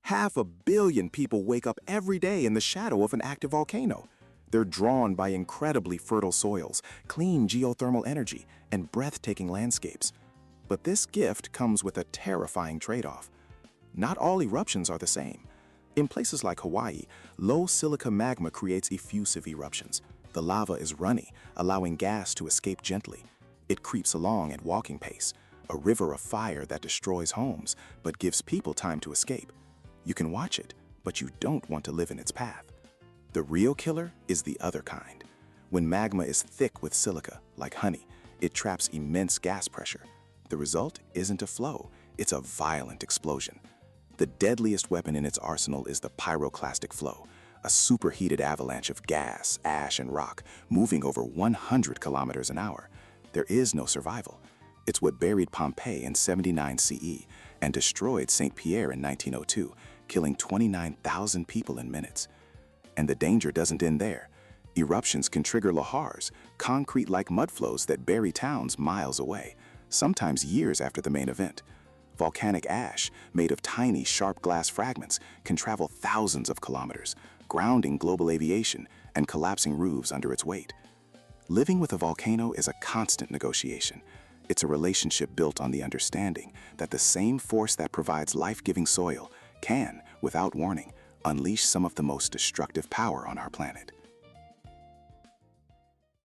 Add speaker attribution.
Speaker 1: 500 million people wake up every day in the shadow of an active volcano. They're drawn by incredibly fertile soils, clean geothermal energy, and breathtaking landscapes. But this gift comes with a terrifying trade-off. Not all eruptions are the same. In places like Hawaii, low silica magma creates effusive eruptions. The lava is runny, allowing gas to escape gently. It creeps along at walking pace, a river of fire that destroys homes, but gives people time to escape. You can watch it, but you don't want to live in its path. The real killer is the other kind. When magma is thick with silica, like honey, it traps immense gas pressure. The result isn't a flow, it's a violent explosion. The deadliest weapon in its arsenal is the pyroclastic flow, a superheated avalanche of gas, ash, and rock moving over 100 kilometers an hour. There is no survival. It's what buried Pompeii in 79 CE and destroyed St. Pierre in 1902, killing 29,000 people in minutes. And the danger doesn't end there. Eruptions can trigger lahars, concrete-like mudflows that bury towns miles away, sometimes years after the main event. Volcanic ash, made of tiny, sharp glass fragments, can travel thousands of kilometers, grounding global aviation and collapsing roofs under its weight. Living with a volcano is a constant negotiation. It's a relationship built on the understanding that the same force that provides life-giving soil can, without warning, unleash some of the most destructive power on our planet.